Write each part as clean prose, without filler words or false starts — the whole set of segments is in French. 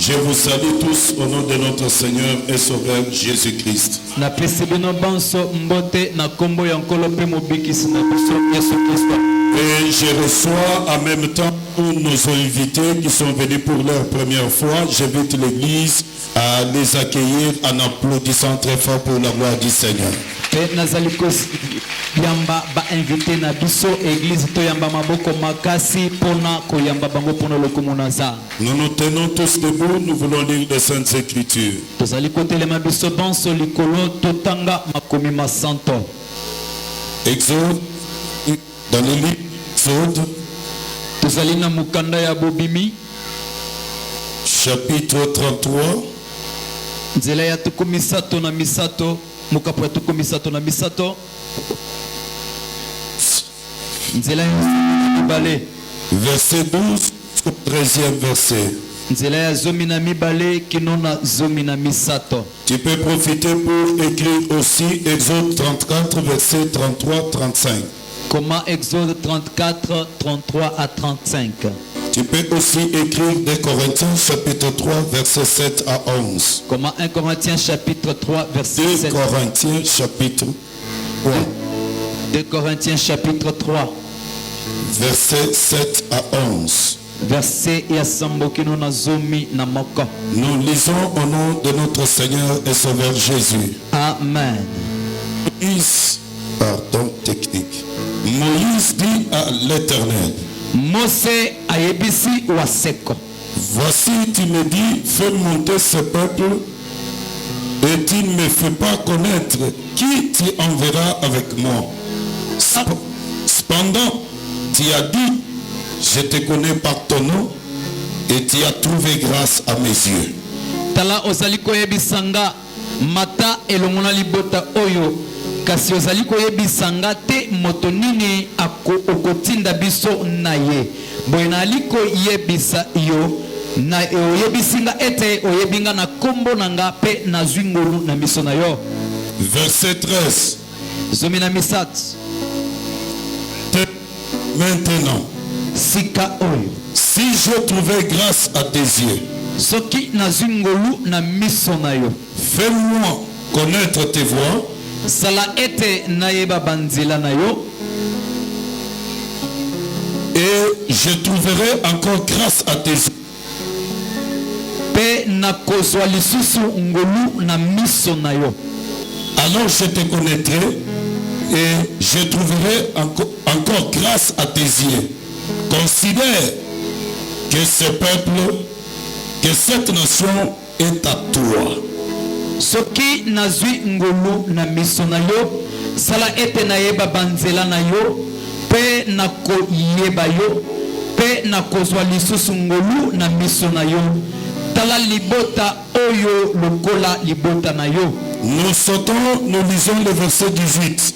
Je vous salue tous au nom de notre Seigneur et Sauveur Jésus-Christ. Et je reçois en même temps nos invités qui sont venus pour leur première fois. J'invite l'Église à les accueillir en applaudissant très fort pour la gloire du Seigneur. Nous nous tenons tous debout, nous voulons lire les Saintes Écritures. Exode, dans le livre d'Exode, chapitre 33. Verset 12 au 13e verset. Tu peux profiter pour écrire aussi Exode 34, verset 33-35. Comment Exode 34, 33 à 35. Tu peux aussi écrire 2 Corinthiens chapitre 3 verset 7 à 11. Comment 1 Corinthiens chapitre 3 verset 7. 2 Corinthiens chapitre 3. 2 Corinthiens chapitre 3. Verset 7 à 11. Verset Yasamboki Nazomi Namoko. Nous lisons au nom de notre Seigneur et Sauveur Jésus. Amen. Pardon technique. Moïse dit à l'Éternel. Mose ayebisi waseko. Voici, tu me dis, fais monter ce peuple et tu ne me fais pas connaître qui tu enverras avec moi. Cependant, tu as dit, je te connais par ton nom et tu as trouvé grâce à mes yeux. Tala ozaliko yebisanga mata elongona libota oyo. Kasi ozali koyebisanga te moto nini okotinda biso na ye. Boyena aliko yebisa yo na oyebisinga ete oyebinga na kombo nanga pe na zwinguru na miso na yo. Verset 13. Zomina misat. Maintenant, sika oyo. Si je trouvais grâce à tes yeux, soki na zwinguru na miso na yo, fais-moi connaître tes voies. Sala ete naeba banzela na yo. Et je trouverai encore grâce à tes yeux. Pe na kozwa lisusu ngolu na miso na yo. Alors je te connaîtrai et je trouverai encore grâce à tes yeux. Considère que ce peuple, que cette nation est à toi. Soki nazwi ngolu na miso na yo, sala ete naeba banzela na yo, pe na koyeba yo, pe na kozwa lisusu ngolu na miso na yo. Tala libota oyo lokola libota na yo. Nous sautons, nous lisons le verset 18.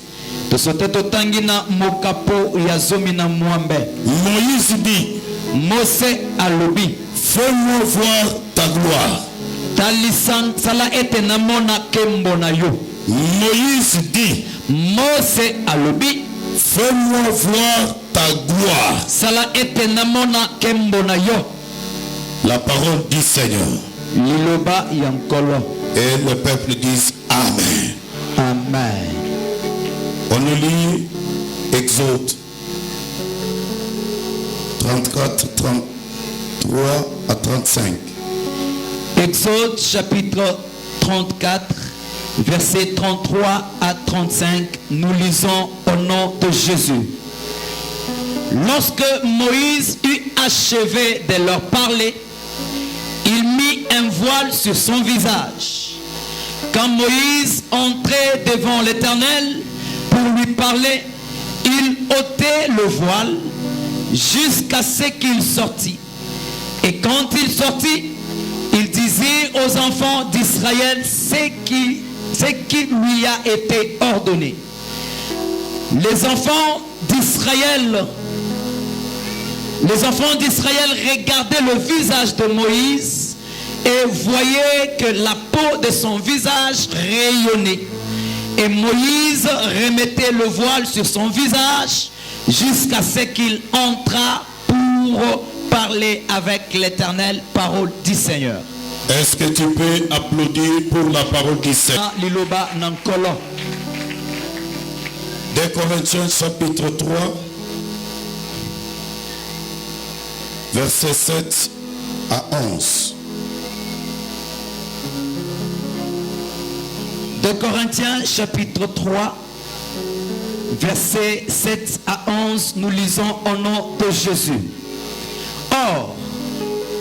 Tosote totangi na mokapo ya zomi na mwambe. Moïse dit, Mose alobi, fais-moi voir ta gloire. Talisan sala ete namona kembo na yo. Moïse dit, Mose alobi, fais-moi voir ta gloire. Sala ete namona kembo na yo. La parole du Seigneur. Liloba yankolo. Et le peuple dit Amen. Amen. On nous lit Exode 34, 33 à 35. Exode chapitre 34, versets 33 à 35. Nous lisons au nom de Jésus. Lorsque Moïse eut achevé de leur parler, il mit un voile sur son visage. Quand Moïse entrait devant l'Éternel pour lui parler, il ôtait le voile jusqu'à ce qu'il sortît. Et quand il sortit, il disait aux enfants d'Israël ce qui lui a été ordonné. Les enfants d'Israël regardaient le visage de Moïse et voyaient que la peau de son visage rayonnait. Et Moïse remettait le voile sur son visage jusqu'à ce qu'il entrât pour parler avec l'Éternel, parole du Seigneur. Est-ce que tu peux applaudir pour la parole du Seigneur? Liloba nankolo. 2 Corinthiens chapitre 3, versets 7 à 11. 2 Corinthiens chapitre 3, versets 7 à 11, nous lisons au nom de Jésus. Or,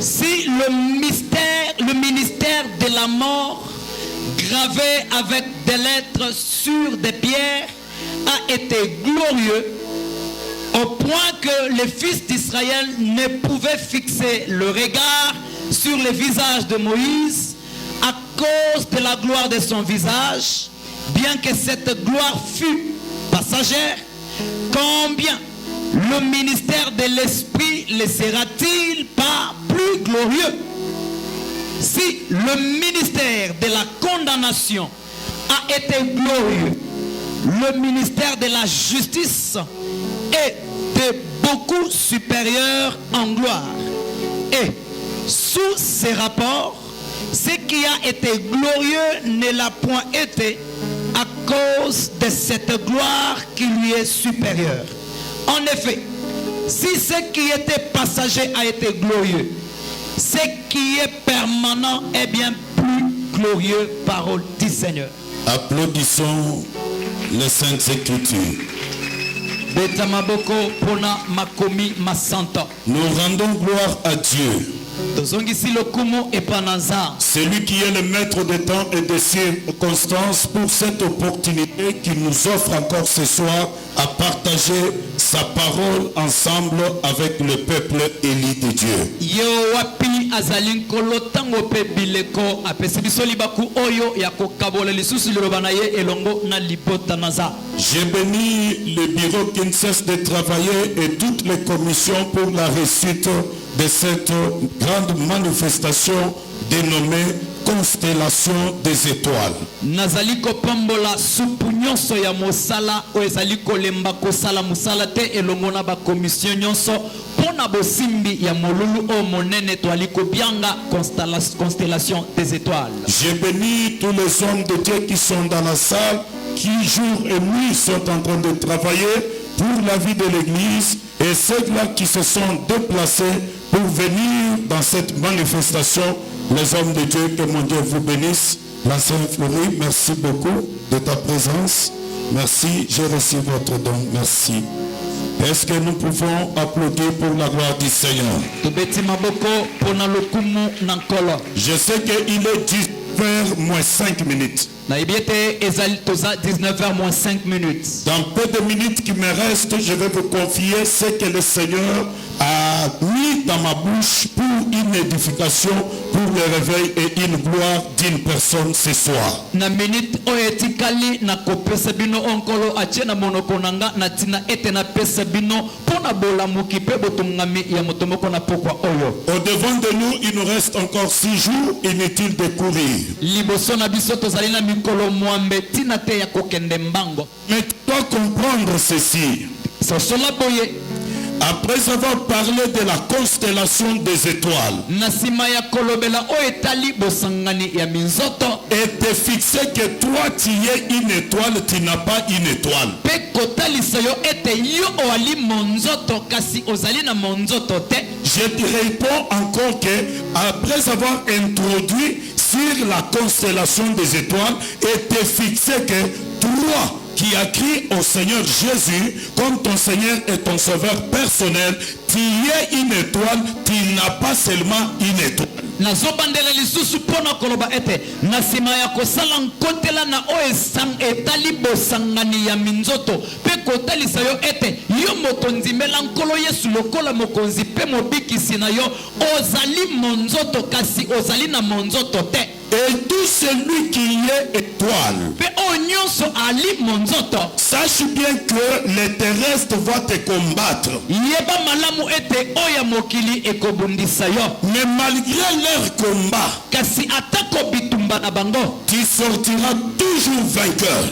si le ministère de la mort, gravé avec des lettres sur des pierres, a été glorieux, au point que les fils d'Israël ne pouvaient fixer le regard sur le visage de Moïse à cause de la gloire de son visage, bien que cette gloire fût passagère, combien le ministère de l'Esprit le sera-t-il pas plus glorieux? Si le ministère de la condamnation a été glorieux, le ministère de la justice est de beaucoup supérieur en gloire. Et sous ces rapports, ce qui a été glorieux ne l'a point été à cause de cette gloire qui lui est supérieure. En effet, si ce qui était passager a été glorieux, ce qui est permanent est bien plus glorieux, parole du Seigneur. Applaudissons les Saintes Écritures. Nous rendons gloire à Dieu. C'est lui qui est le maître des temps et des circonstances pour cette opportunité qu'il nous offre encore ce soir à partager sa parole ensemble avec le peuple élu de Dieu. J'ai béni le bureau qui ne cesse de travailler et toutes les commissions pour la réussite de cette grande manifestation dénommée Constellation des étoiles. Nazali ko pambola supu nyonso ya mosala o ezali kolemba kosala musala te elongo na ba commission nyonso pona bosimbi ya molulu o monene toali ko bianga constellation des étoiles. J'ai béni tous les hommes de Dieu qui sont dans la salle, qui jour et nuit sont en train de travailler pour la vie de l'église, et ceux-là qui se sont déplacés pour venir dans cette manifestation. Les hommes de Dieu, que mon Dieu vous bénisse. La sœur Fleury, merci beaucoup de ta présence. Merci, j'ai reçu votre don. Merci. Est-ce que nous pouvons applaudir pour la gloire du Seigneur? Je sais qu'il est 10h moins 5 minutes. Dans peu de minutes qui me restent, je vais vous confier ce que le Seigneur a mis dans ma bouche pour une édification, pour le réveil et une gloire d'une personne ce soir. Au devant de nous, il nous reste encore 6 jours, inutile de courir. Mais tu dois comprendre ceci. Après avoir parlé de la constellation des étoiles, et te fixé que toi tu es une étoile, tu n'as pas une étoile. Je te réponds encore que après avoir introduit sur la constellation des étoiles, et te fixé que toi qui as crié au Seigneur Jésus comme ton Seigneur et ton Sauveur personnel, tu es une étoile, tu n'as pas seulement une étoile. nazobandela lisusu pona koloba ete nasima ya kosala nkotela na oesang etali bosangani ya minzoto pe kotalisa yo ete yo mokonzi mela nkolo Yesu lokola mokonzi pe mobikisi na yo ozali monzoto kasi ozali na monzoto te. Et tout celui qui est étoile, sache bien que les terrestres vont te combattre. Mais malgré leur combat, tu sortiras toujours vainqueur.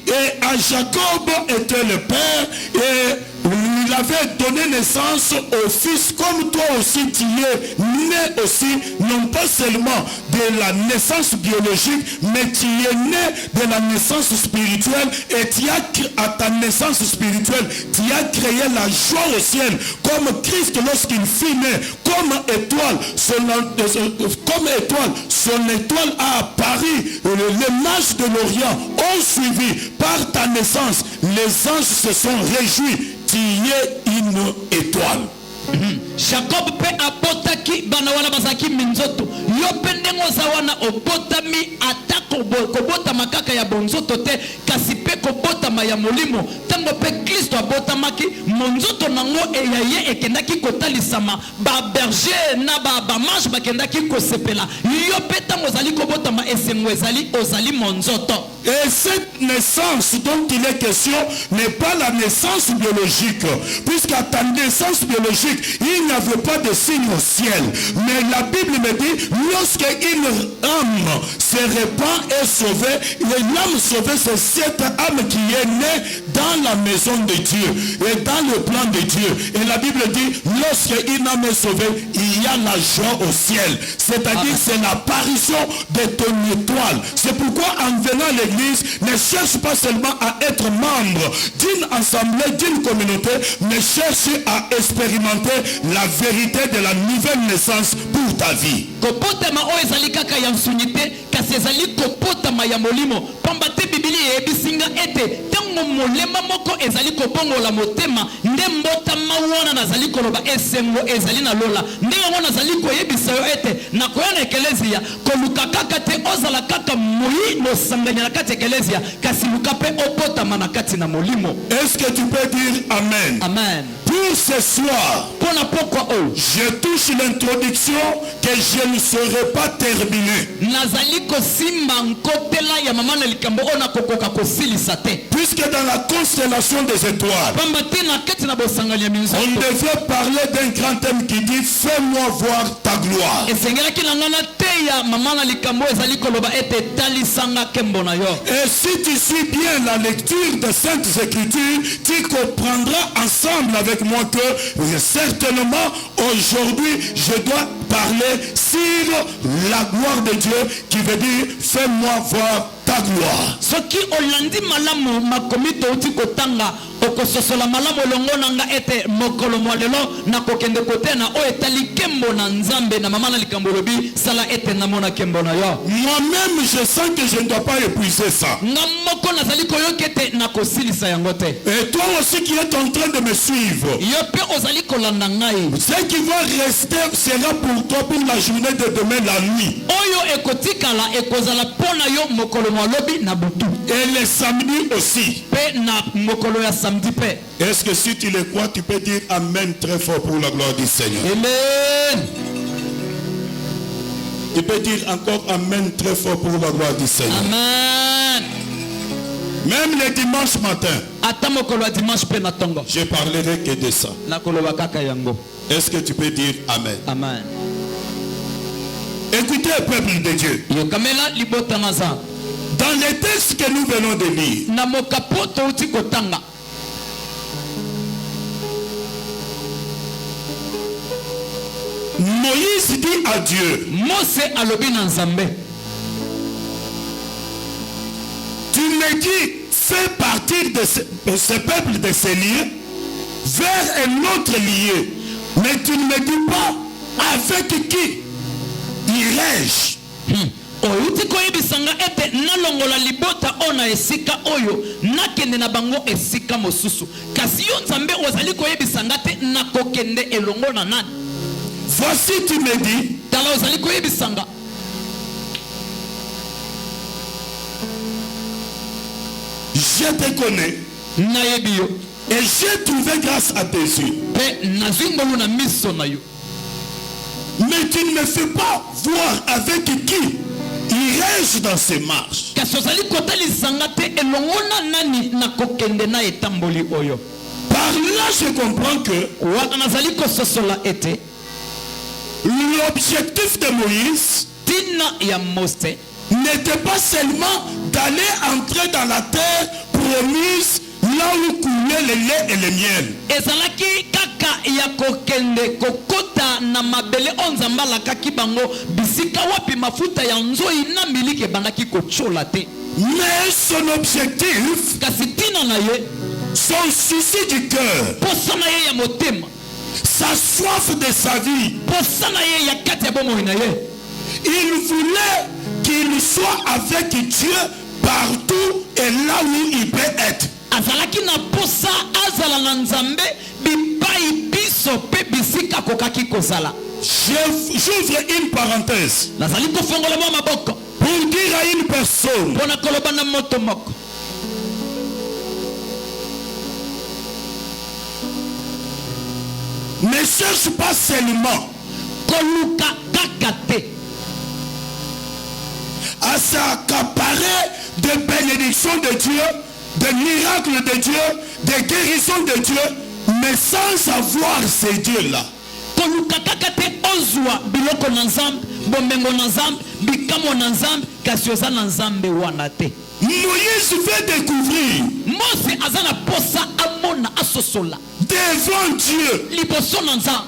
Et à Jacob était le père, et il avait donné naissance au fils, comme toi aussi tu es né aussi, non pas seulement de la naissance biologique, mais tu es né de la naissance spirituelle, et tu as, à ta naissance spirituelle, tu as créé la joie au ciel, comme Christ lorsqu'il fut né, comme étoile, son étoile a apparu, les mages de l'Orient ont suivi par ta naissance, les anges se sont réjouis, tu es une étoile. Jacob pe apotaki bana wana bazaki minzoto yo pendengo zawana obotami atako kobota makaka ya bonzoto te kasi pe kobota maya molimo tango pe Kristo abotamaki monzoto nango eyaye ekendaki kotalisama ba berger na ba mange bakendaki kosepela yo pe tango zali kobota ma esengo ezali ozali monzoto. Et cette naissance dont il est question n'est pas la naissance biologique, puisqu'à ta naissance biologique il n'y avait pas de signe au ciel, mais la Bible me dit lorsqu'une âme se répand et sauvée, l'âme sauvée c'est cette âme qui est née dans la maison de Dieu et dans le plan de Dieu. Et la Bible dit lorsqu'une âme est sauvée, il y a la joie au ciel, c'est-à-dire c'est l'apparition de ton étoile. C'est pourquoi en venant à l'église, ne cherche pas seulement à être membre d'une assemblée, d'une communauté, mais cherche à expérimenter la vérité de la nouvelle naissance pour ta vie. Kopotama o ezali kaka ya nsunite kasi ezali kopotama ya molimo pambate Biblia ebisinga ete tango molema moko ezali kobongola motema nde mbotama wana nazali koloba esengo ezali na lola nde yango nazali koyebisa yo ete na koyana ekelezia koluka kaka te ozala kaka moi mosanganya na kati ekelezia kasi luka pe opotama na kati na molimo. Est-ce que tu peux dire amen? Amen. Pour ce soir, je touche l'introduction que je ne serai pas terminé. Puisque dans la constellation des étoiles, on devrait parler d'un grand thème qui dit fais-moi voir ta gloire. Et si tu suis bien la lecture des Saintes Écritures, tu comprendras ensemble avec moi que certainement aujourd'hui je dois parler sur la gloire de Dieu, qui veut dire fais-moi voir ta gloire. Ce qui olandi malamu makomito uti kotanga okososola malamu longonanga ete mokolo mwalelo na kokende kotena o etali kembo na nzambe na mama na likambolobi sala ete na mona kembo na yo. Moi-même je sens que je ne dois pas épuiser ça. Ngamoko nazali koyokete na kosilisa yango te. Et toi aussi qui es en train de me suivre, yo pe ozali kolanda ngai. Ce qui va rester sera pour toi pour la journée de demain, la nuit. Oyo ekotikala ekozala pona yo mokolo mwalobi na butu. Et les samedis aussi. Pe na mokolo ya samedi pe. Est-ce que si tu le crois, tu peux dire amen très fort pour la gloire du Seigneur? Amen. Tu peux dire encore amen très fort pour la gloire du Seigneur. Amen. Même le dimanche matin, je parlerai que de ça. Est-ce que tu peux dire amen? Amen. Écoutez le peuple de Dieu. Dans les textes que nous venons de lire, Moïse dit à Dieu, tu me dis, fais partir de ce peuple de ces lieux vers un autre lieu, mais tu ne me dis pas avec qui irai-je? Outi koyebisanga ete nalongola libota ona esika oyo nakende na bango esika mosusu kasi yo nzambe ozali koyebisanga te nakokende elongo na nani. Voici tu me dis, tala ozali koyebisanga je te connais nayebi yo et j'ai trouvé grâce à tes yeux, pe nazwi ngolu na miso na yo, mais tu ne me fais pas voir avec qui irai-je dans ces marches. kasi ozali kotalisanga te elongo na nani nakokende na etamboli oyo. Par là je comprends que wana nazali kososola ete l'objectif de Moïse tina ya Mose n'était pas seulement d'aller entrer dans la terre promise, là où coulait le lait et le miel. ezalaki kaka ya kokende kokota na mabele onzamba lakaki bango bisika wapi mafuta ya nzoi na miliki ebandaki kochola te. Mais son objectif, kasi tina na ye, son souci du cœur, posa na ye ya motema, sa soif de sa vie, posa na ye ya kati ya bomoi na ye, il voulait qu'il soit avec Dieu partout et là où il peut être. azalaki na posa azala na nzambe bipai biso pe bisika kokaki kozala. J'ouvre une parenthèse nazali kofongola mwa maboko pour dire à une personne, mpona koloba na moto moko, ne cherche pas seulement koluka kaka te à s'accaparer des bénédictions de Dieu, des miracles de Dieu, des guérisons de Dieu, mais sans savoir ces dieux-là. koluka kaka te ozwa biloko na nzambe, bomengo na nzambe, bikamo na nzambe, kasi oza na nzambe wana te. Moïse veut découvrir mose aza na posa amona asosola devant Dieu liboso na nzambe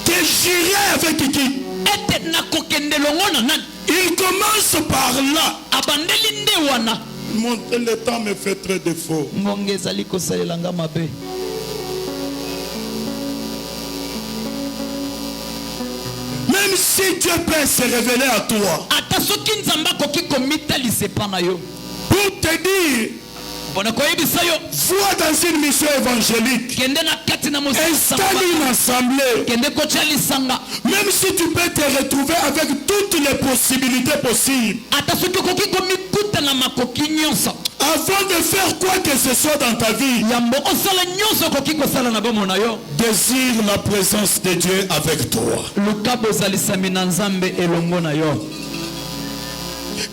que j'irai avec qui. ete nakokende longo na nani. Il commence par là. abandeli nde wana. Le temps me fait très défaut. ngonge ezali kosalela nga mabe. Même si Dieu peut se révéler à toi ata soki nzambe akoki komitalisa epa na yo pour te dire, mpona koyebisa yo vois dans une mission évangélique, kende na kati na installe une assemblée. kende kotia lisanga. Même si tu peux te retrouver avec toutes les possibilités possibles, ata soki okoki komikuta na makoki nyonso, avant de faire quoi que ce soit dans ta vie, yambo osala nyonso okoki kosala na bomo na yo, désire la présence de Dieu avec toi. luka bozalisami na nzambe elongo na yo.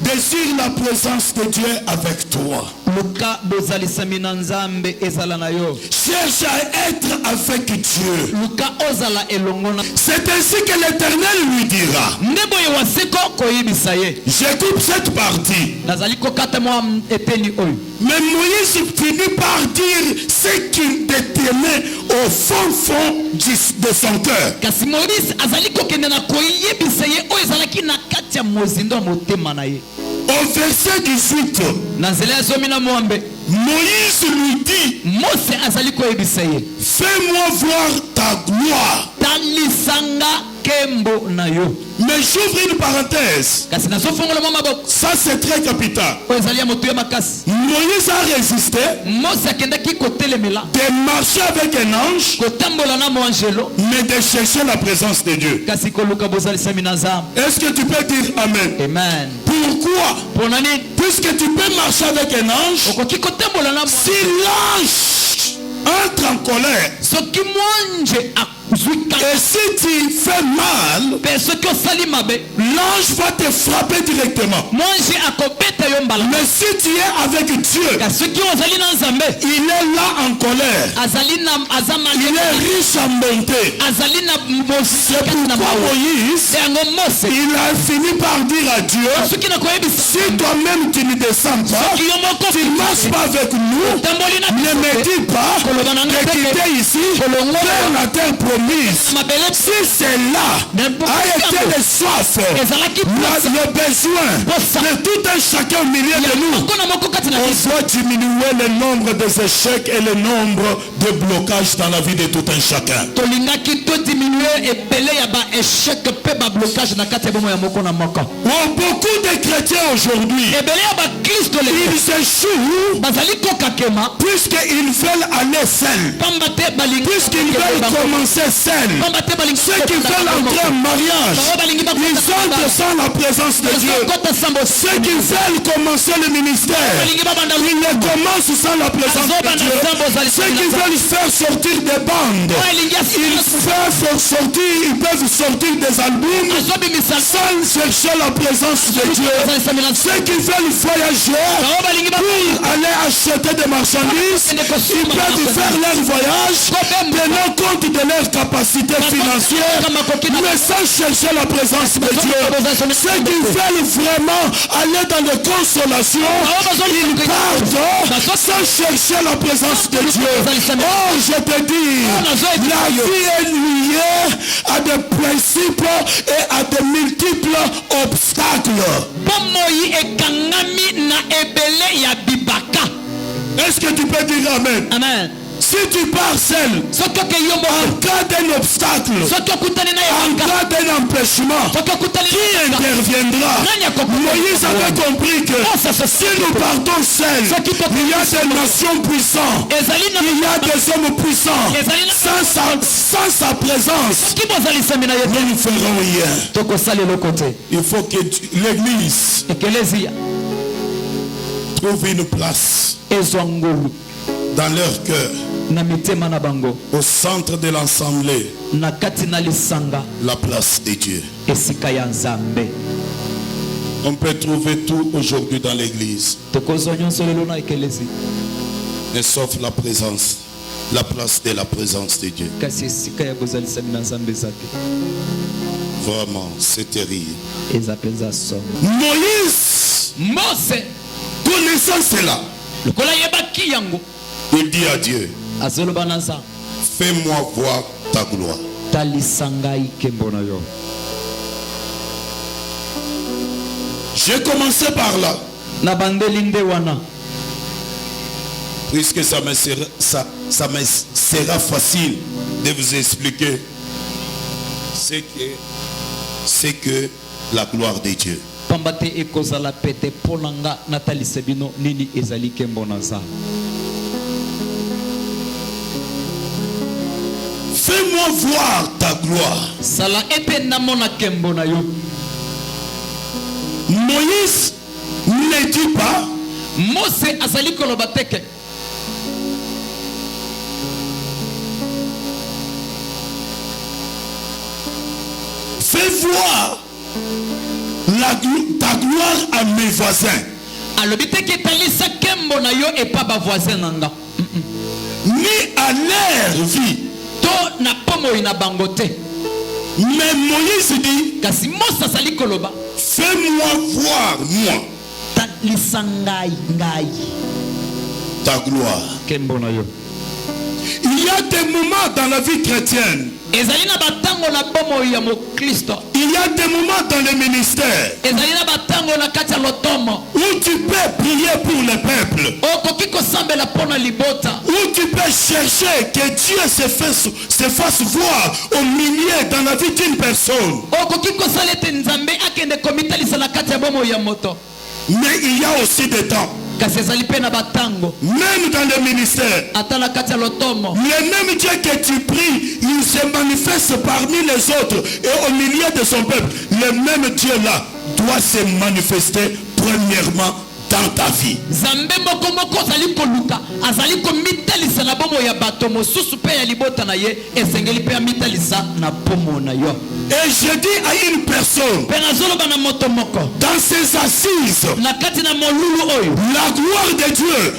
Désire la présence de Dieu avec toi. luka bozalisami na nzambe ezala na yo. Cherche à être avec Dieu. luka ozala elongo na. C'est ainsi que l'Éternel lui dira. nde boye waseko koyebisa ye. Je coupe cette partie. nazali kokata mwa eteni oyo. Mais Moïse finit par dire ce qu'il détenait au fond de son cœur. kasi moïse azali kokende na koyebisa ye oyo ezalaki na kati ya mozindo ya motema na ye. Au verset 18, na nzela ya zomi na mwambe Moïse lui dit, mose azali koyebisa ye, fais-moi voir ta gloire. talisanga kembo na yo. Mais j'ouvre une parenthèse. kasi nazofongola mwa maboko Ça c'est très capital. oyo ezali ya moto ya makasi. Moïse a résisté mose akendaki kotelemela de marcher avec un ange, kotambola na moangelo, mais de chercher la présence de Dieu. kasi koluka bozalisami na nzambe. Est-ce que tu peux dire Amen? amen. Pourquoi? mpona nini? Puisque tu peux marcher avec un ange, okoki kotambola na si l'ange entre en colère, soki mwanje azwi kaka, et si tu fais mal, mpe soki osali mabe l'ange va te frapper directement. mwanje akobeta yo mbala. Mais si tu es avec Dieu, kasi soki ozali na nzambe il est là en colère. azali na aza Il est riche en bonté. azali na C'est pourquoi Moïse, yango mose il a fini par dire à Dieu, soki nakoyebisa si toi-même tu ne descends pas, yo moko tu ne marches pas avec nous, tamboli na ne me dis pas de quitter ici vers la terre promise. mabele Si c'est là a été le soif, ezalaki le besoin de tout un chacun au milieu de nous, moko na moko kati na on biso doit diminuer le nombre des échecs et le nombre de blocages dans la vie de tout un chacun. tolingaki todiminue ebele ya baéchec mpe bablocage na kati ya bomo ya moko na moko. Beaucoup de chrétiens aujourd'hui, ebele ya bakristo lelo ils échouent bazali kokakema puisqu'ils veulent aller seuls, pamba te balingi puisqu'ils veulent commencer seuls. pamba te balingi Ceux qui veulent entrer en mariage, ils entrent sans la présence de Dieu. Ceux qui veulent commencer le ministère, ils le commencent sans la présence de Dieu. Ceux qui veulent faire sortir des bandes, ils peuvent sortir des albums sans chercher la présence de Dieu. Ceux qui veulent voyager pour aller acheter des marchandises, ils peuvent faire leur voyage tenant compte de leur capacité financière, mais sans chercher la présence présence de Dieu. Ceux qui veulent vraiment aller dans les consolations, ils partent sans chercher la présence de Dieu. Oh, je te dis, la vie est liée à des principes et à de multiples obstacles. Est-ce que tu peux dire Amen? Amen. Si tu pars seul, en cas d'un obstacle, en cas d'un empêchement, qui interviendra? Moïse avait compris que si nous partons seuls, il y a des nations puissantes, il y a des hommes puissants. Sans sa présence, nous ne ferons rien. Il faut que l'Église trouve une place dans leur cœur, au centre de l'assemblée, la place de Dieu. On peut trouver tout aujourd'hui dans l'église, mais sauf la présence, la place de la présence de Dieu. Vraiment, c'est terrible. Moïse, connaissant cela, il dit à Dieu, fais-moi voir ta gloire. J'ai commencé par là, puisque ça me sera facile de vous expliquer ce que la gloire de Dieu. Fais-moi voir ta gloire. Moïse ne dit pas fais voir ta gloire à mes voisins. Ni à leur vie. Mais Moïse dit, fais-moi voir moi ta gloire. Il y a des moments dans la vie chrétienne, il y a des moments dans le ministère où tu peux prier pour le peuple, où tu peux chercher que Dieu se fasse voir au milieu dans la vie d'une personne. Mais il y a aussi des temps, même dans le ministère, le même Dieu que tu pries, il se manifeste parmi les autres et au milieu de son peuple. Le même Dieu là doit se manifester premièrement dans ta vie. Et je dis à une personne, dans ses assises, la gloire de Dieu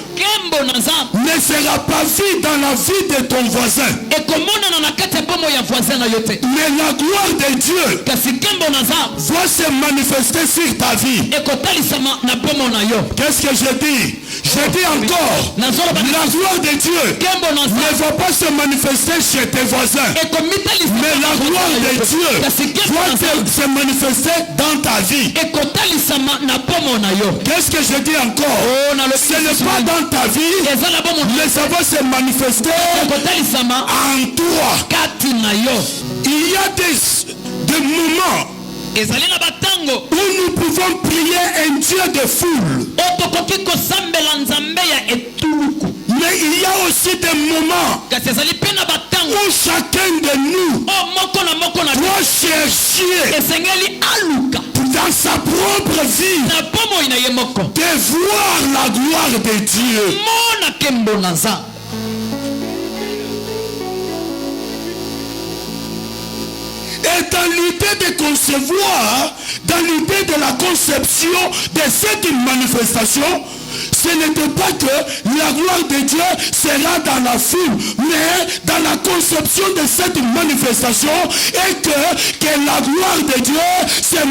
ne sera pas vue dans la vie de ton voisin. Mais la gloire de Dieu va se manifester sur ta vie. Qu'est-ce que je dis? Je dis encore, la gloire de Dieu ne va pas se manifester chez tes voisins. Mais la gloire de Dieu doit se manifester dans ta vie. Qu'est-ce que je dis encore? Ce n'est pas dans ta vie, mais ça va se manifester en toi. Il y a des moments où nous pouvons prier un Dieu de foule. Mais il y a aussi des moments où chacun de nous doit chercher dans sa propre vie de voir la gloire de Dieu. Et dans l'idée de concevoir, dans l'idée de la conception de cette manifestation, ce n'était pas que la gloire de Dieu sera dans la foule, mais dans la conception de cette manifestation, et que la gloire de Dieu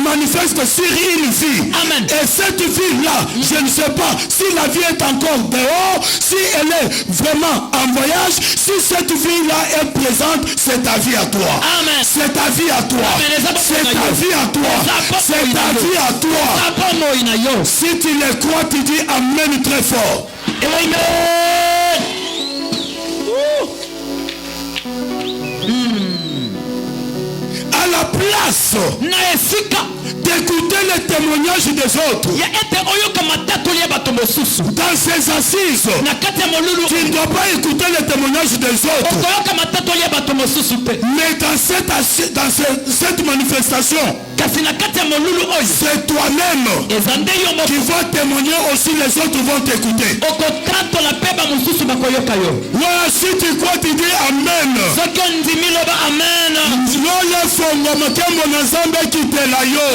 manifeste sur une vie. Amen. Et cette vie-là, je ne sais pas si la vie est encore dehors, si elle est vraiment en voyage, si cette vie-là est présente, c'est ta vie à toi. Amen. C'est ta vie à toi. C'est ta vie à toi. C'est ta vie à toi. Si tu le crois, tu dis Amen très fort. Amen. À la place d'écouter les témoignages des autres, dans ces assises, tu ne dois pas écouter les témoignages des autres. Mais dans cette manifestation, c'est toi-même qui vas témoigner, aussi les autres vont t'écouter. Voilà, si tu crois, tu dis Amen.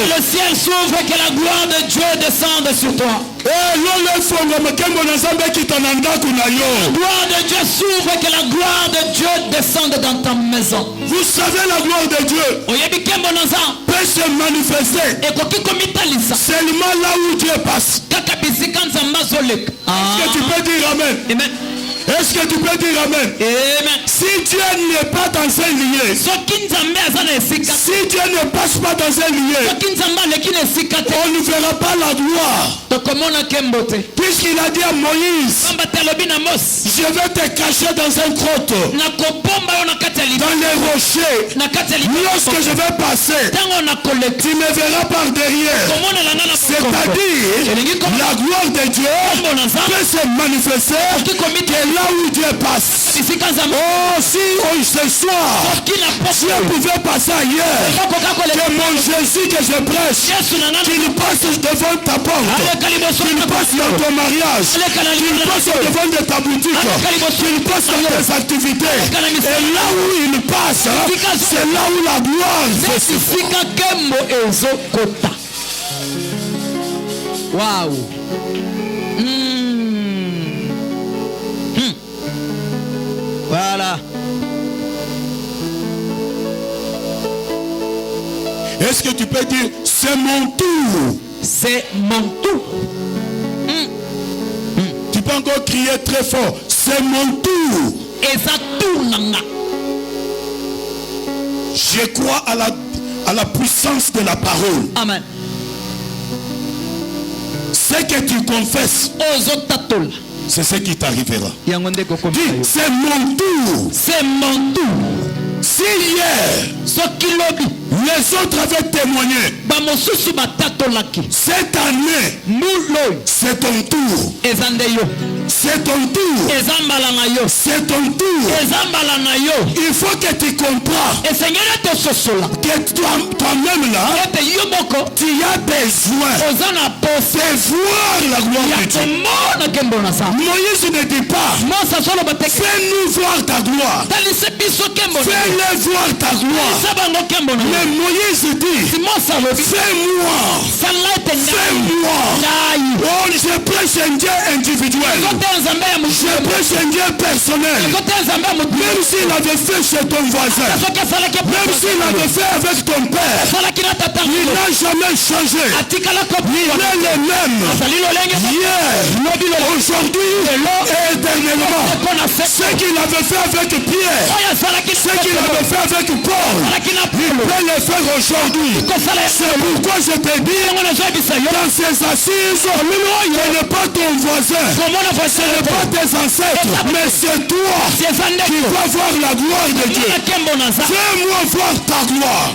Le ciel s'ouvre, que la gloire de Dieu descende sur toi. La gloire de Dieu s'ouvre, que la gloire de Dieu descende dans ta maison. Vous savez, la gloire de Dieu peut se manifester seulement là où Dieu passe. Est-ce que tu peux dire Amen? Amen. Est-ce que tu peux dire Amen? Amen. Si Dieu n'est pas dans un lieu, si Dieu ne passe pas dans un lieu, on ne verra pas la gloire. Puisqu'il a dit à Moïse, je vais te cacher dans un grotte, dans les rochers. Lorsque je vais passer, tu me verras par derrière. C'est-à-dire, la gloire de Dieu peut se manifester là où Dieu passe. Oh, si ce soir Dieu pouvait passer ailleurs, que mon Jésus que je prêche, qu'il passe devant ta porte, qu'il passe dans ton mariage, qu'il passe devant de ta boutique, qu'il passe dans tes activités. Et là où il passe, c'est là où la gloire se fait. Waouh. Voilà. Est-ce que tu peux dire c'est mon tour? C'est mon tour. Tu peux encore crier très fort, c'est mon tour. Et ça tourne. Je crois à la puissance de la parole. Amen. Ce que tu confesses, c'est ce qui t'arrivera. Dis, c'est mon tour. C'est mon tour. Si hier, les autres avaient témoigné, cette année, c'est ton tour. C'est ton tour. C'est ton tour. Il faut que tu comprends que toi-même là, tu as besoin de voir la gloire de Dieu. Moïse ne dit pas, fais-nous voir ta gloire. Fais-le voir ta gloire. Mais Moïse dit, fais-moi. Oh, je prêche un Dieu individuel. Je prêche un Dieu personnel. Même s'il avait fait chez ton voisin, même s'il avait fait avec ton père, il n'a jamais changé. Il est le même hier, aujourd'hui et éternellement. Ce qu'il avait fait avec Pierre, ce qu'il avait fait avec Paul, il peut le faire aujourd'hui. C'est pourquoi je te dis, dans ces assises, ce n'est pas ton voisin, ce n'est pas tes ancêtres, mais c'est toi qui vas voir la gloire de Dieu. Fais-moi voir ta gloire.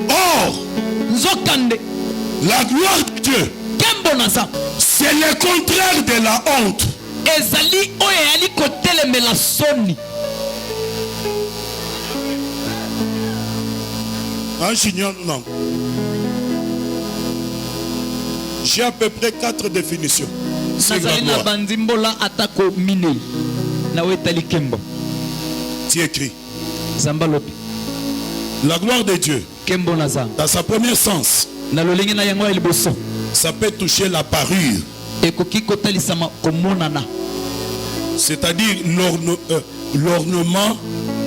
Or, la gloire de Dieu, c'est le contraire de la honte. Non. J'ai à peu près 4 définitions. C'est la gloire. Tu écris. La gloire de Dieu, dans sa première sens, ça peut toucher la parure. ekoki kotalisama komonana. C'est-à-dire l'ornement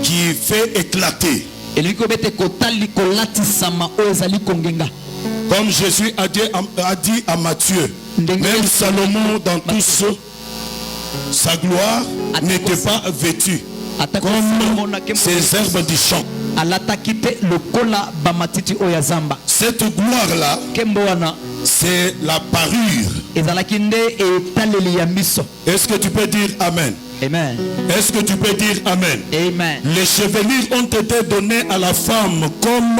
qui fait éclater. Elingi kobete kotali kolatisama oyo ezali kongenga. Comme Jésus a dit à Matthieu, même Salomon dans tout sa gloire n'était pas vêtu comme ces herbes du champ. Cette gloire-là, c'est la parure. Est-ce que tu peux dire Amen? Amen. Est-ce que tu peux dire Amen? Amen. Les chevelures ont été données à la femme comme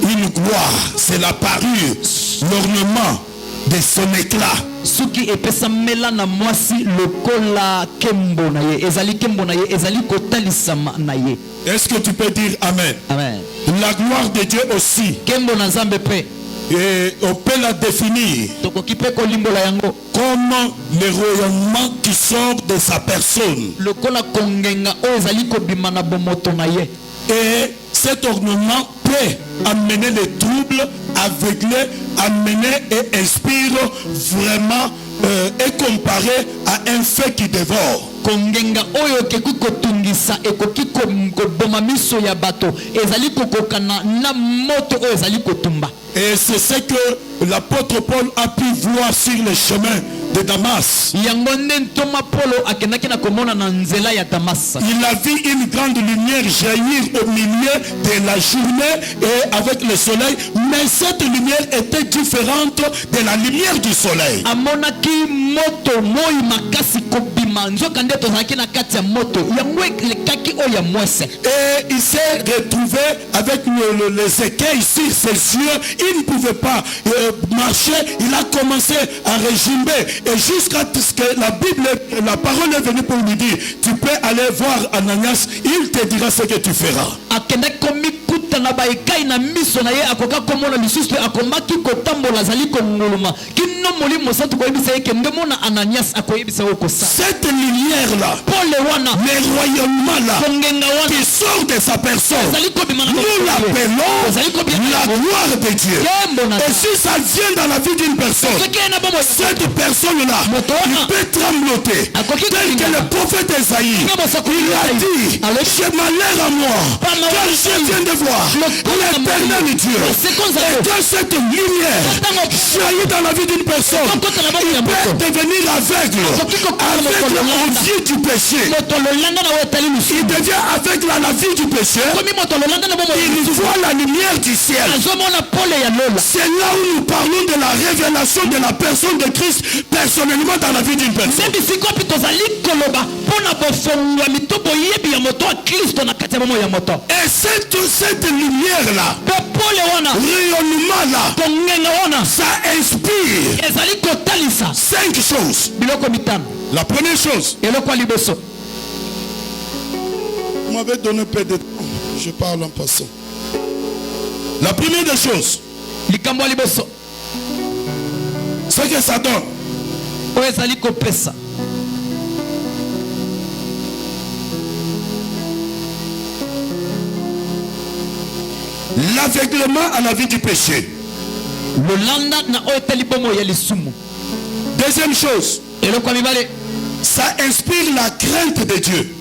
une gloire. C'est la parure, l'ornement de son éclat. Suki epesa mela na mwasi lokola kembo na ye ezali kembo na ye ezali kotalisama na ye. Est-ce que tu peux dire Amen? Amen. La gloire de Dieu aussi. Kembo na Nzambe pe. Et on peut la définir comme le rayonnement qui sort de sa personne. Et cet ornement peut amener les troubles, aveugler, amener et inspire vraiment et comparer à un feu qui dévore. Kongenga oyo keku kotungisa ekoki koboma miso ya bato ezali kokokana na moto oyo ezali kotumba. Et c'est ce que l'apôtre Paul a pu voir sur le chemin de Damas. Il a vu une grande lumière jaillir au milieu de la journée et avec le soleil, mais cette lumière était différente de la lumière du soleil. Et il s'est retrouvé avec les écailles sur ses yeux. Il ne pouvait pas marcher. Il a commencé à régimber. Et jusqu'à ce que la parole est venue pour lui dire, tu peux aller voir Ananias, il te dira ce que tu feras. Cette lumière-là, le rayonnement-là, qui sort de sa personne, nous l'appelons la gloire de Dieu. Et si ça vient dans la vie d'une personne, cette personne-là, il peut trembloter. Tel que le prophète Esaïe, il a dit, j'ai malheur à moi, car je viens de voir l'éternel Dieu. Et que cette lumière jaillit dans la vie d'une personne, il peut devenir aveugle au vie du péché. Il devient aveugle à la vie du péché. Il voit la lumière du ciel. C'est là où nous parlons de la révélation de la personne de Christ personnellement dans la vie d'une personne. Et cette lumière-là, rayonnement-là, ça inspire 5 choses. La première chose, vous m'avez donné un peu de temps, je parle en passant. La première des choses, c'est que ça donne. L'aveuglement à la vie du péché. Deuxième chose, ça inspire la crainte de Dieu.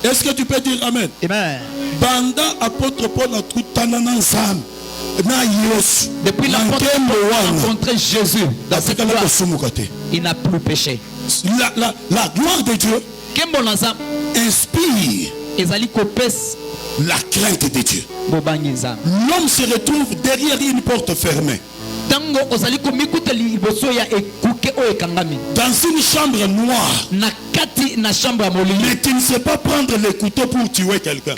Est-ce que tu peux dire Amen? Amen. Banda apôtre Paul a tout ananzam. Depuis l'apôtre Paul a rencontré Jésus dans cette gloire, il n'a plus péché. La gloire de Dieu inspire la crainte de Dieu. L'homme se retrouve derrière une porte fermée. Dans une chambre noire. Mais tu ne sais pas prendre le couteau pour tuer quelqu'un.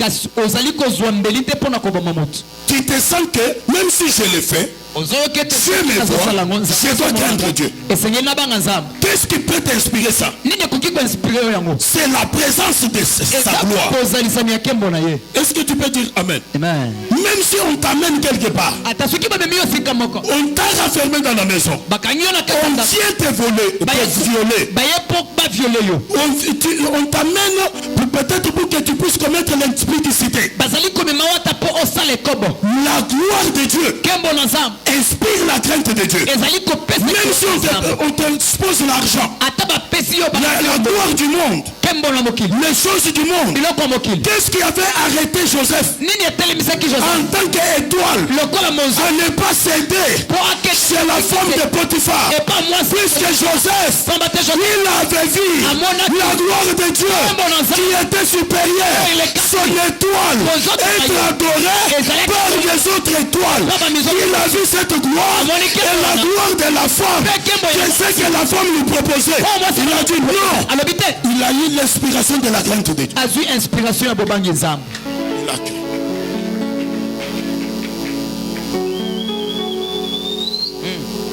Tu te sens que même si je le fais, Dieu me voit, je dois craindre Dieu. Qu'est-ce qui peut t'inspirer ça? C'est la présence de sa gloire. Est-ce que tu peux dire Amen? Amen. Même si on t'amène quelque part, on t'a raffermé dans la maison, on vient te voler, te violer, on t'amène peut-être pour que tu puisses commettre l'explicité. bazali komema wata po osala ekobo La gloire de Dieu nkembo na nzambe inspire la crainte de Dieu. ezali kopesa Même si on t'expose l'argent, ata bapesi yo la gloire du monde, nkembo na mokili les choses du monde. biloko ya mokili Qu'est-ce qui avait arrêté Joseph nini etelemisaki joseph en tant qu'étoile lokola mozo à ne pas céder po ake chez la femme de Potiphar? epa mwasi Puisque Joseph, pamba te joseph il avait vu la gloire de Dieu qui était supérieure, son étoile être adorée par les autres étoiles. Il a vu cette gloire et la gloire de la femme. Qu'est-ce que la femme lui proposait? Il a dit non. alobi te Il a eu l'inspiration de la crainte de Dieu. azwi inspiration ya bobangi nzambe Il a cru.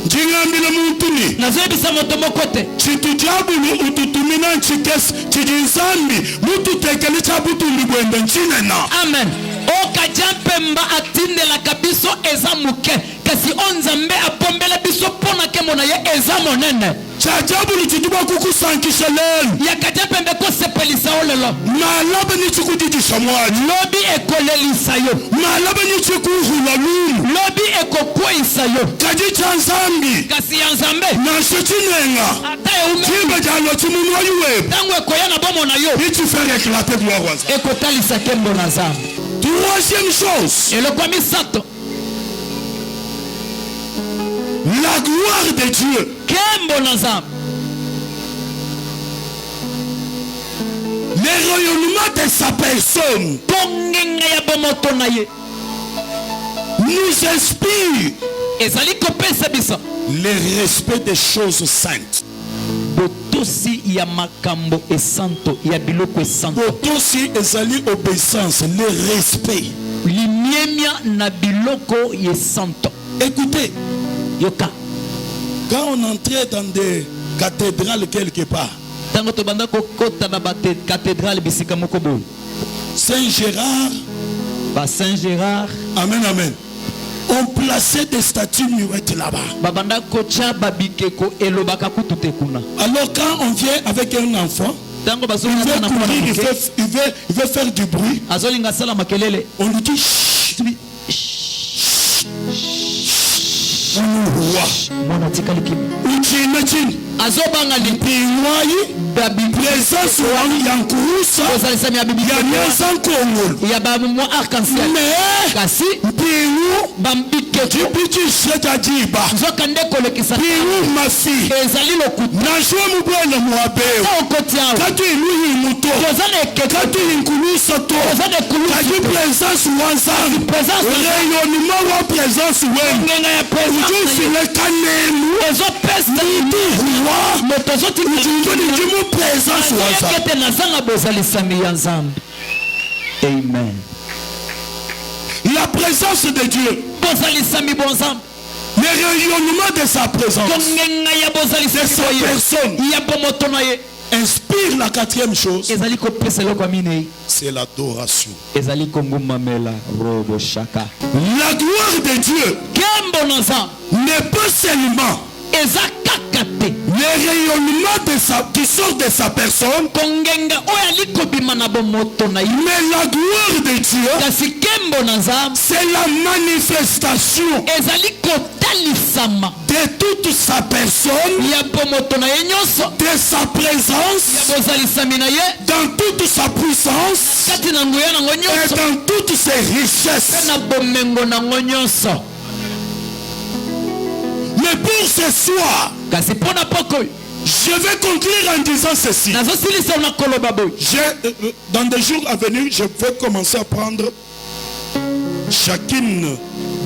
Njingambile mutuni nazoyebisa moto moko te chitu chabulu ututumina nchikesi chijinsambi mutu tekeli chabutumbi bwende nchinena. amen okaja mpemba atindelaka biso eza moke kasi o nzambe apombela biso mpo na nkembo na ye eza monene chajabulu chituba kukusankisha lelu yakaja mpembe kosepelisa yo lelo malabe ni chikudidisha mwaji lobi ekolelisa yo malabe ni chikuhula lumu lobi ekokweyisa yo kaji cha nzambi kasi ya nzambe nasho chinenga ata eume chiba jalo chimunwa yuwebu ntango ekoya na bomo na yo ichi faire éclater gloire wa nzambe. ekotalisa nkembo na nzambe Troisième chose, eloko ya misato la gloire de Dieu nkembo na nzambe le rayonnement de sa personne kongenga ya bomoto na ye nous inspire ezali kopesa biso le respect des choses saintes. botosi ya makambo esanto ya biloko esanto Aussi ezali obéissance, le respect. limiemia na biloko esanto Écoutez, yoka quand on entrait dans des cathédrales quelque part, ntango tobanda kokota na bakathedrale bisika moko boye Saint-Gérard, basaint gérard amen, amen, on plaçait des statues muettes là-bas. babanda kotia babikeko elobaka kutu te kuna Alors quand on vient avec un enfant, ntango il bazolinga veut na courir, mwana moke il veut faire du bruit, azolinga asala makelele on lui dit chut, mwana tikali kimi uchine chini, azobanga piwayi, présence wangu ya nkurusa, kozalisami ya bibi ya nyeza nkongolo. ya bamwa arc-en-ciel Mais kasi piwu bambikeko chipichi sheta jiba, nzoka nde kolekisa piwu mafi, ezali lokuta najua mubwele muabeo, ta okoti awa katu iluhi muto, toza na ekeko katu inkurusa to, toza na katu ekulusi présence wanzangu, présence rayonnement wa présence wenu, ngenga ya présence ujufile kanemu, ezopesa huwa, moto ujungoni jimu présence wanzangu. ete nazanga bozalisami ya nzambe amen La présence de Dieu, bozalisami bonzambe le rayonnement de sa présence, kongenga ya de bozalisami sa boye personne, ya bomoto na ye inspire la quatrième chose, ezali kopesa eloko ya minei c'est l'adoration. ezali kongumamela robo shaka La gloire de Dieu nkembo na nzambe n'est pas seulement eza kaka te le rayonnement qui sort de sa personne, kongenga oyo ali kobima na bomoto na ye mais la gloire de Dieu, kasi nkembo na nzambe c'est la manifestation ezali kotalisama de toute sa personne, ya bomoto na ye nyonso de sa ya présence, bozalisami na ye dans toute sa puissance kati na nguya nango et nyonso dans toutes ses mpe richesses. na bomengo nango nyonso Mais pour ce soir, kasi mpo na poko oyo je vais conclure en disant ceci. nazosilisa na koloba boye Dans des jours à venir, je vais commencer à prendre chacune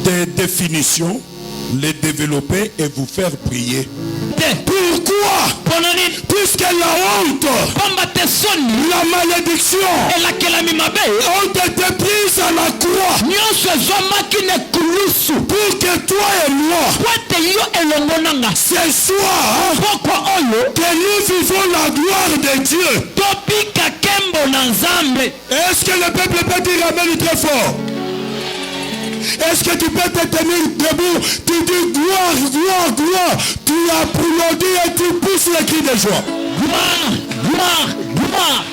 des définitions, les développer et vous faire prier. Pourquoi? mpona nini Puisque la honte, pamba te soni la malédiction elakelami mabe ont été prises à la croix nyonso ezwamaki na ekulusu pour que toi et moi, po ete yo elongo nanga ce soir, pokwa oyo que nous vivons la gloire de Dieu. tobika nkembo na nzambe Est-ce que le peuple peut dire amen très fort? Est-ce que tu peux te tenir debout? Tu dis gloire, gloire, gloire. Tu applaudis et tu pousses le cri de joie. gloire gloire gloire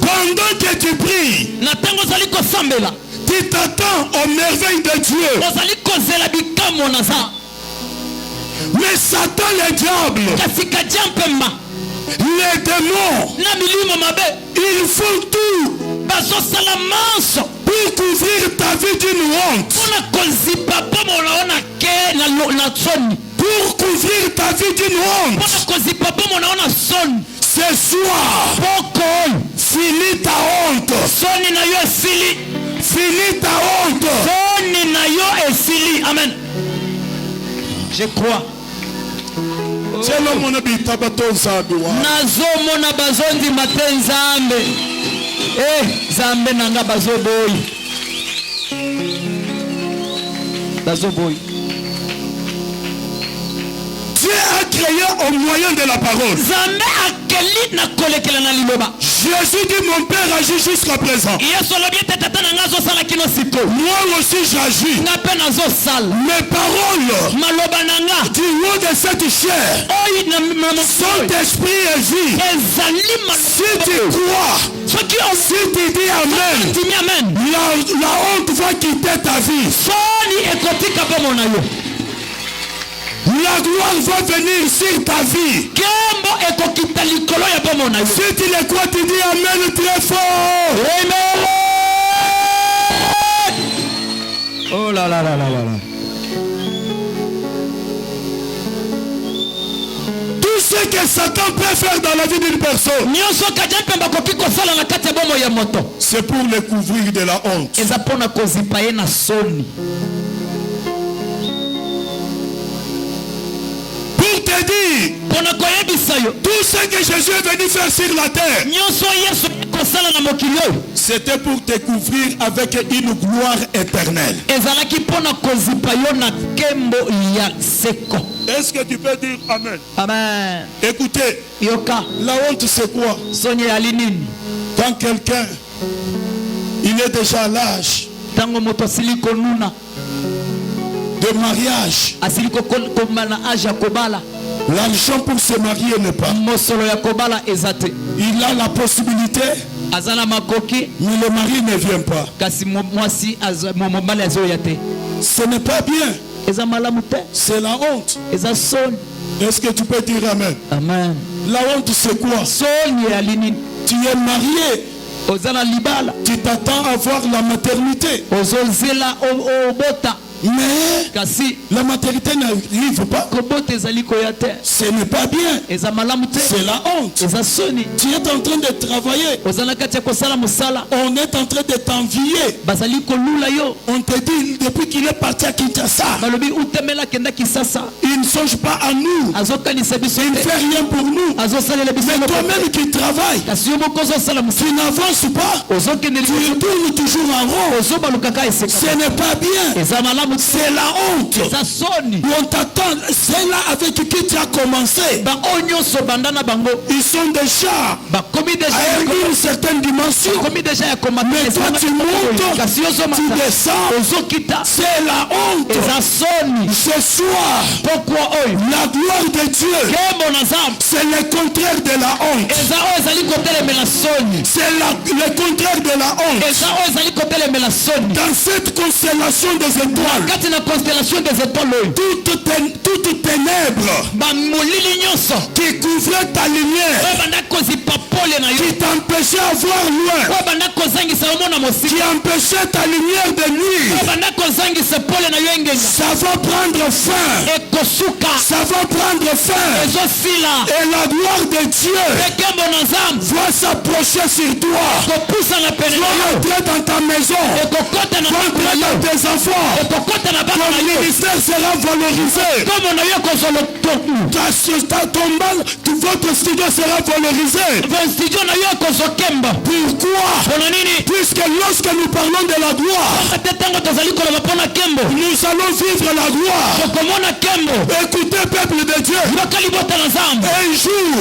Pendant que tu pries, tu t'attends aux merveilles de Dieu. Mais Satan, le diable, les démons, ils font tout pour couvrir ta vie d'une honte. Pour couvrir ta vie d'une honte. Ce soir, finis ta honte. Finis ta honte. Amen. Je crois. Nazomona bazondi matin Nzambe. Nzambe nanga bazoboy. Bazoboy. Dieu a créé au moyen de la parole. Jésus dit mon Père agit jusqu'à présent. Moi aussi j'agis. Mes paroles du haut de cette chair sont esprit et vie. Si tu crois, si tu dis Amen, la honte va quitter ta vie. La gloire va venir sur ta vie. Si tu le crois, tu dis Amen très fort. Amen. Oh là là là là là. Tout ce que Satan peut faire dans la vie d'une personne, c'est pour le couvrir de la honte. Pour te dire, tout ce que Jésus est venu faire sur la terre, c'était pour te couvrir avec une gloire éternelle. Est-ce que tu peux dire Amen? Amen. Écoutez, la honte c'est quoi? Quand quelqu'un, il est déjà à l'âge de mariage, l'argent pour se marier n'est pas. Il a la possibilité, mais le mari ne vient pas. Ce n'est pas bien. C'est la honte. Est-ce que tu peux dire Amen? Amen. La honte c'est quoi? Tu es marié, tu t'attends à voir la maternité, mais la maternité n'arrive pas. Ce n'est pas bien. C'est la honte. Tu es en train de travailler. On est en train de t'envier. On te dit depuis qu'il est parti à Kinshasa, il ne songe pas à nous. Il ne fait rien pour nous. Mais toi-même qui travailles, tu n'avances pas. Tu tournes toujours en rond. Ce n'est pas bien. C'est la honte. On t'attend. C'est là avec qui tu as commencé. Ils sont déjà à une certaine dimension. Mais toi tu montes, tu descends. C'est la honte. Ce soir, la gloire de Dieu, c'est le contraire de la honte. C'est le contraire de la honte. Dans cette constellation des étoiles, toute ténèbres qui couvrait ta lumière, qui t'empêchait à voir loin, qui empêchait ta lumière de nuit, ça va prendre fin. Ça va prendre fin. Et la gloire de Dieu va s'approcher sur toi. Va entrer dans ta maison, va entrer dans tes enfants. Ton ministère sera valorisé. Votre studio sera valorisé. Pourquoi? Puisque lorsque nous parlons de la gloire, nous allons vivre la gloire. Écoutez, peuple de Dieu, un jour,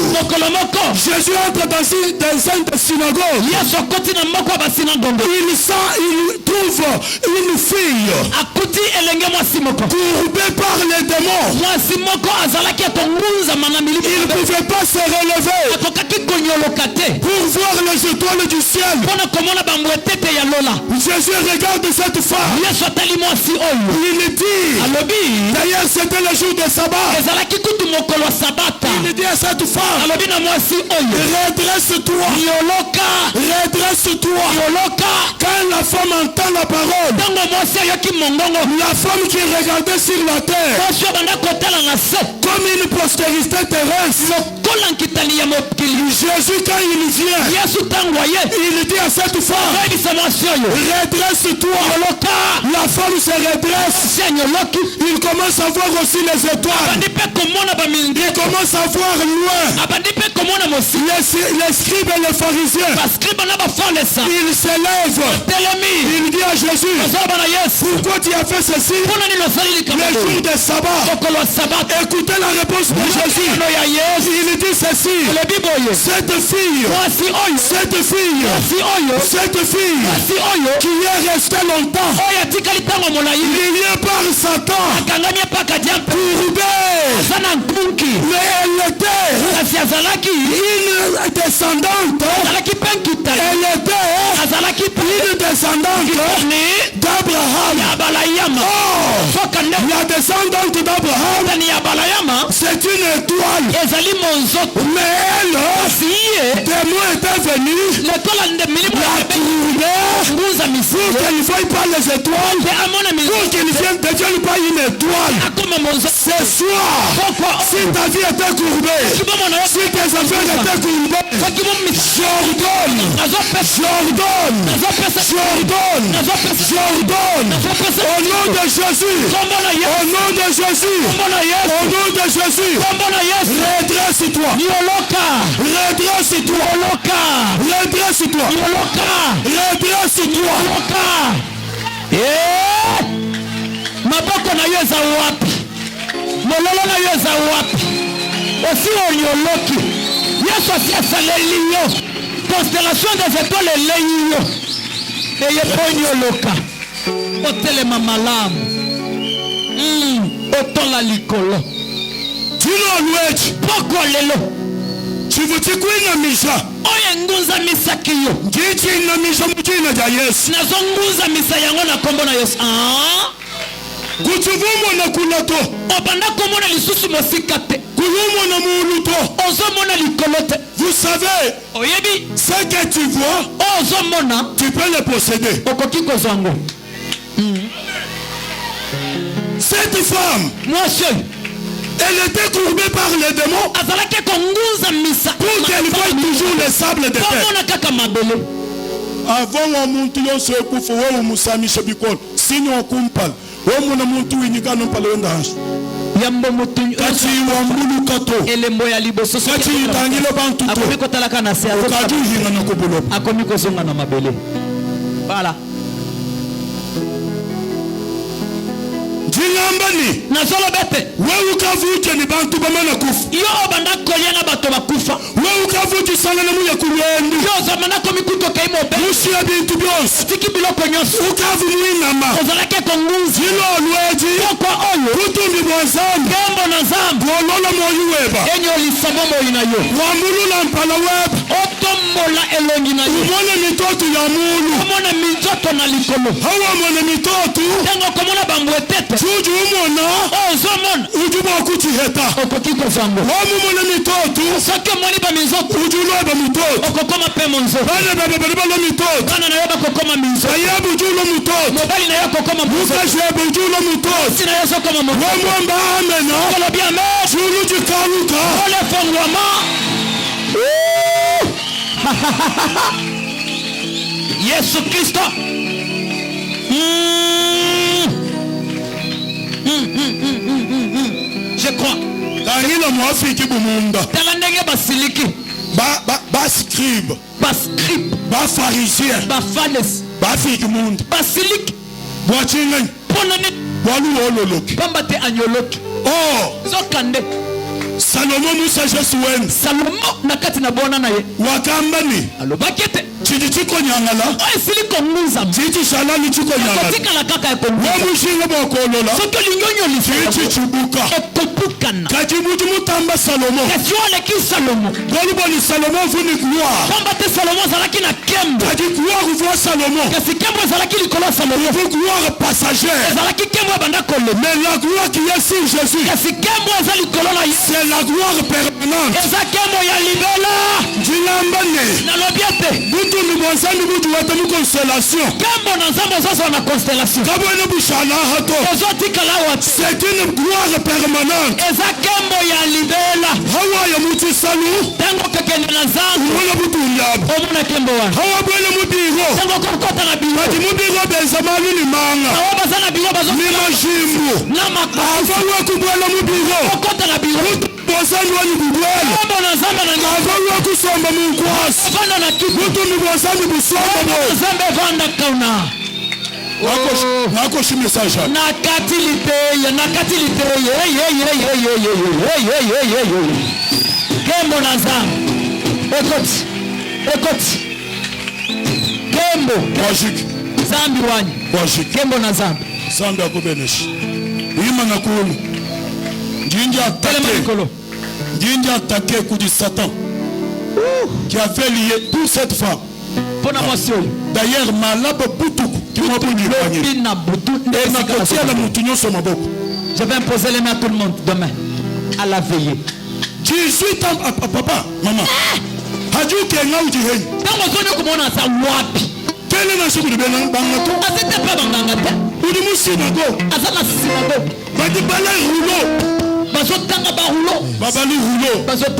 Jésus entre dans une synagogue. Il trouve une fille courbée par les démons. Il ne pouvait pas se relever pour voir les étoiles du ciel. Jésus regarde cette femme. Il dit, d'ailleurs c'était le jour de sabbat. Il dit à cette femme, redresse-toi. Redresse-toi. Quand la femme entend la parole, la femme qui regardait sur la terre comme une postérité terrestre, Jésus quand il vient, il dit à cette femme, redresse-toi. La femme se redresse. Il commence à voir aussi les étoiles. Il commence à voir loin. Les scribes et les pharisiens, ils se lèvent. Il dit à Jésus, pourquoi tu as fait ceci le jour de sabbat? Écoutez la réponse de Jésus. Il dit ceci, cette fille qui est restée longtemps, liée par Satan, courbée, mais elle était une descendante, d'Abraham. La descendante d'Abraham, c'est une étoile, mais elle, des mots étaient venus la courber pour qu'elle ne voie pas les étoiles, pour qu'elle ne devienne pas une étoile. Ce soir, si ta vie était courbée, si tes affaires étaient courbées, j'ordonne au nom de Jésus, redresse-toi, maboko na yo eza wapi? Mololo na yo eza wapi? Osi onyoloki. Yesu asi asaleli yo. Constellation des étoiles eleyi yo. Eye ponyoloka. Otelema malamu. Otola likolo. Tino lwechi. Poko lelo. Chivuti kuinamisha. Oye ngunza misaki yo. Ngichi inamisha mujina ja Yesu. Nazongunza misa yango na kombo na Yesu. Kuchuvumo na kunato. Obanda komona lisusu mosikate. Kuvumo na muuluto. Ozomona likolote. Vous savez, oyebi, ce que tu vois, ozomona, tu peux le posséder. Okokiko zango. Cette femme, monsieur, elle était courbée par les démons pour qu'elle voie toujours les sables de terre. Avant wa muntu yose kufa wewe musamisha bikolo sini wakumpala wewe muna muntu winika nompala wendansha yambo mutu kati wambulu kato elembo ya liboso kati itangile bantu to akomiko talaka na se kati hinga na kubulopa akomiko zonga na mabele voilà Jingambani nazolo bete wewe ukavuje ni bantu bamana kufa yo obanda kolia na bato bakufa wewe ukavuje sanga na muya kulwendi yo zamana komikuto kaimo be mushi ya bintu byose tiki biloko nyonso ukavu muinama ozalake kongunzi zilo lweji kwa oyo kutumbi bwazambi gembo na zambi wolola moyu weba enyo lisamo moyu na yo wambulula mpala weba otombola elongi na yo umone mitoto ya mulu umone mitoto na likolo hawa mone mitoto tengo komona bambwetete Juju umona ozomona ujuba kuchiheta okokiko zango wamu mone mitoto soke moni ba mizoto ujuloba mitoto okokoma pe monzo bana baba balo mitoto bana na yoba kokoma mizo ayabu julo mitoto mobali na yoko koma monzo ukashebe julo mitoto sina yeso koma monzo wamwamba amena kolo bia me julu jikaluka ole fongwama Yesu Kristo je crois kangina mwafiki bumunda tala ndenge basiliki bascribe bafarisien bafanes bafiki munda basiliki bwachingani ponane bwaluololoki pamba te anyoloki oh zokande ça Salomon nous sagesse wen. Salomo nakati na bona na ye. Wakambani. Alobaki ete. Chiditiko nyangala. Esili konguza. Chidi shalali chiko nyangala. Kotika kaka ya konguza. Wamushinga bokolola. Soto linyonyo lifika. Chidi chibuka. Ekopukana. Kati mutu mutamba Salomon. Kasi wale ki Salomo. Goluboni Salomon vuni gloire. Kamba te Salomo zalaki na kembo. Kati gloire voit Salomon. Kasi kembo zalaki likolo Salomo. Vous gloire passagère. Zalaki kembo banda kolo. Mais la gloire qui est sur Jésus. Kasi kembo zali likolo na Yesu. C'est la gloire permanente. Eza kembo ya libela. Jinambane. Na lobiete. Butu nubonzani butu wata mu constellation. Kembo na nzambo zozo na constellation. Kabone bushala hato. Ozotika la watu. C'est une gloire permanente. Eza kembo ya libela. Hawa ya mutu salu. Tango kekende na zangu. Wala butu ndabo. Omuna kembo wa. Hawa bwele mubiro. Tango kokota na biwo. Kati mubiro benzamani ni manga. Hawa bazana biwo bazo. Ni majimbu. Na makasi. Avawa kubwela mubiro. Kokota na biwo. Bozani wani kubwela. Kembo na nzambe na nzambe. Avawa kusomba munkwasi. Vanda na kitu. Butu nubozani busomba bo. Nzambe vanda kauna. Nako shi message. Nakati liteye. Kembo na nzambe. Ekoti. Kembo. Wajik. Zambi wanyi. Wajik. Kembo na zambi. Zambi akubeneshi. Ima na kulu. Njinja atake. Njinja atake kudi Satan. Qui avait lié toute cette femme. Pona mwasi oyo. D'ailleurs, malabo butuku. Qui m'a pris du panier. Bina butu. Et na kotia la mutunyo sur ma boque. Je vais imposer les mains à tout le monde demain. À la veillée. 18 ans, papa, maman. Haju kenga ujiheni. Tango zone kumona sa wapi. Tele na shuku dibena bangato. Asete pa bangangata. Udi musinago. Asana sinago. Badi bala rouleau. Bazo tanga ba rouleau. Babali rouleau. Bazo